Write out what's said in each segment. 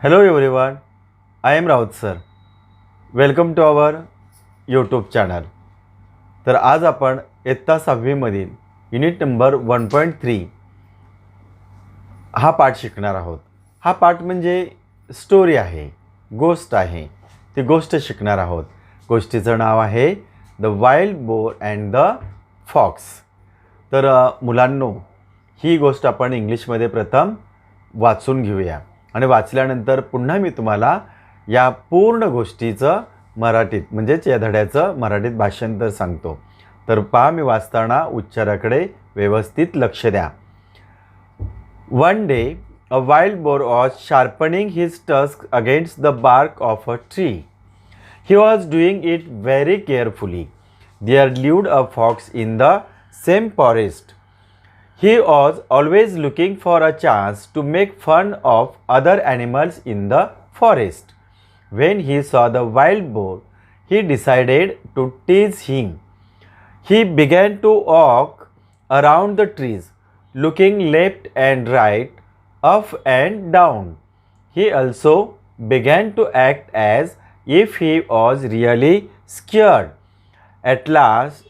Hello everyone, I am Raut sir. Welcome to our YouTube channel. तर आज आपण इयत्ता 6वी मधील युनिट नंबर 1.3 हा पाठ शिकणार आहोत. हा पाठ म्हणजे स्टोरी आहे, गोष्ट आहे. ती गोष्ट शिकणार आहोत. गोष्टीचं नाव आहे the wild boar and the fox. तर मुलांनो, ही गोष्ट आपण इंग्लिशमध्ये प्रथम वाचून घेऊया आणि वाचल्यानंतर पुन्हा मी तुम्हाला या पूर्ण गोष्टीचं मराठीत म्हणजेच या धड्याचं मराठीत भाषांतर सांगतो. तर पहा, मी वाचताना उच्चाराकडे व्यवस्थित लक्ष द्या. One day, a wild boar was sharpening his tusk against the bark of a tree. He was doing it very carefully. There lived a fox in the same forest. He was always looking for a chance to make fun of other animals in the forest. When he saw the wild boar, he decided to tease him. He began to walk around the trees, looking left and right, up and down. He also began to act as if he was really scared. At last,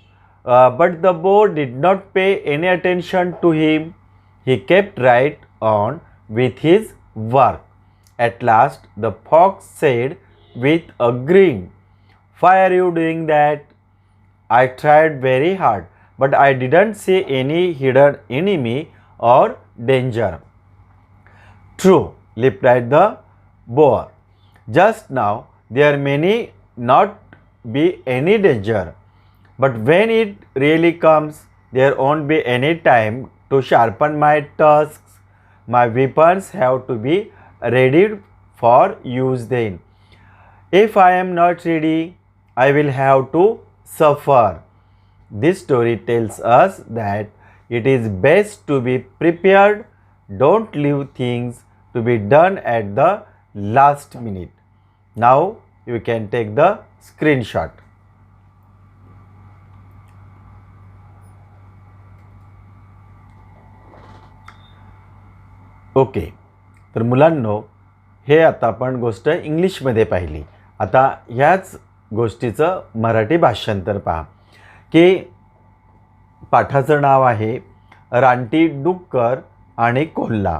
but the boar did not pay any attention to him. He kept right on with his work. At last, the fox said with a grin, "Why are you doing that? I tried very hard, but I didn't see any hidden enemy or danger." "True," replied the boar. "Just now there may not be any danger. But when it really comes, there won't be any time to sharpen my tusks. My weapons have to be ready for use then. If I am not ready, I will have to suffer." This story tells us that it is best to be prepared. Don't leave things to be done at the last minute. Now you can take the screenshot. Okay, तर मुलांनो, हे आता आपण गोष्ट इंग्लिशमध्ये पाहिली. आता ह्याच गोष्टीचं मराठी भाषांतर पहा की पाठाचं नाव आहे रानटी डुक्कर आणि कोल्हा.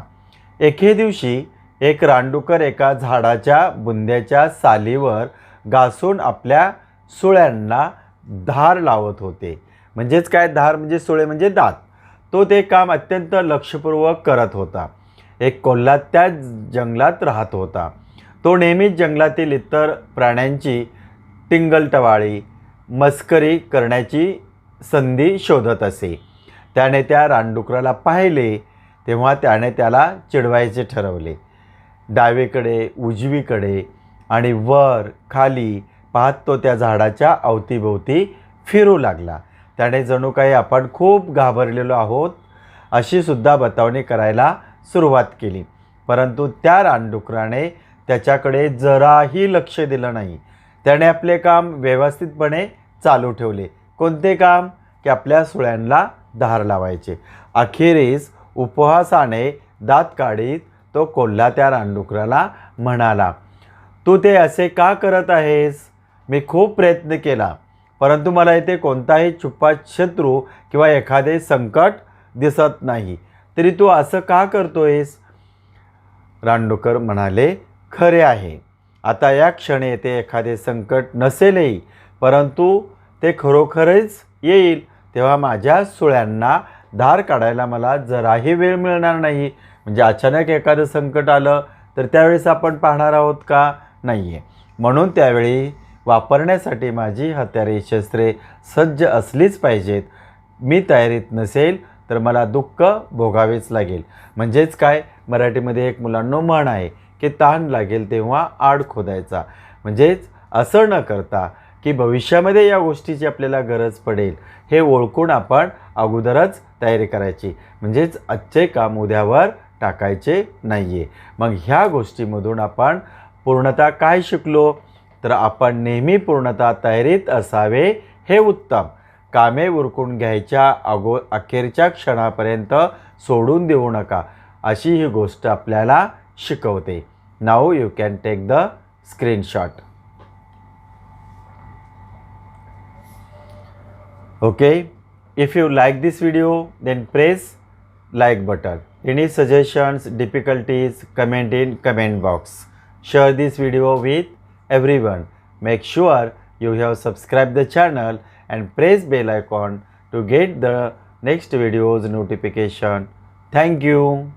एके दिवशी एक रानडुक्कर एका झाडाच्या बुंद्याच्या सालीवर घासून आपल्या सुळ्यांना धार लावत होते. म्हणजेच काय, धार म्हणजे सुळे म्हणजे दात. तो ते काम अत्यंत लक्षपूर्वक करत होता. एक कोल्हा त्या जंगलात राहत होता. तो नेहमीच जंगलातील इतर प्राण्यांची टिंगलटवाळी मस्करी करण्याची संधी शोधत असे. त्याने त्या रानडुकराला पाहिले तेव्हा त्याने त्याला चिडवायचे ठरवले. डावीकडे, उजवीकडे आणि वर खाली पाहत तो त्या झाडाच्या अवतीभोवती फिरू लागला. त्याने जणू काही आपण खूप घाबरलेलो आहोत अशी सुद्धा बतावणी करायला सुरुवात केली. परंतु त्या रानडुकराने त्याच्याकडे जराही लक्ष दिलं नाही. त्याने आपले काम व्यवस्थितपणे चालू ठेवले. कोणते काम? की आपल्या सुळ्यांना धार लावायचे. अखेरीस उपहासाने दात काढीत तो कोल्हा त्या रानडुकराला म्हणाला, "तू ते असे का करत आहेस? मी खूप प्रयत्न केला, परंतु मला इथे कोणताही छुपा शत्रू किंवा एखादे संकट दिसत नाही. तरी तू असं का करतोयस?" रानडुक्कर म्हणाले, "खरे आहे, आता या क्षणी येथे एखादे संकट नसेलही, परंतु ते खरोखरच येईल तेव्हा माझ्या सुळ्यांना धार काढायला मला जराही वेळ मिळणार नाही. म्हणजे अचानक एखादं संकट आलं तर त्यावेळेस आपण पाहणार आहोत का? नाही आहे. म्हणून त्यावेळी वापरण्यासाठी माझी हत्यारे शस्त्रे सज्ज असलीच पाहिजेत. मी तयारीत नसेल तर मला दुःख भोगावेच लागेल." म्हणजेच काय, मराठीमध्ये एक मुलांनो म्हण आहे की ताण लागेल तेव्हा आड खोदायचा. म्हणजेच असं न करता की भविष्यामध्ये या गोष्टीची आपल्याला गरज पडेल हे ओळखून आपण अगोदरच तयारी करायची. म्हणजेच आजचे काम उद्यावर टाकायचे नाही आहे. मग ह्या गोष्टीमधून आपण पूर्णतः काय शिकलो? तर आपण नेहमी पूर्णतः तयारीत असावे हे उत्तम. कामे उरकून घ्यायच्या अखेरच्या क्षणापर्यंत सोडून देऊ नका, अशी ही गोष्ट आपल्याला शिकवते. Now you can take the screenshot. Okay, if you like this video, then press like button. Any suggestions, difficulties, comment in comment box. Share this video with everyone. Make sure you have subscribed the channel and press bell icon to get the next videos notification. Thank you.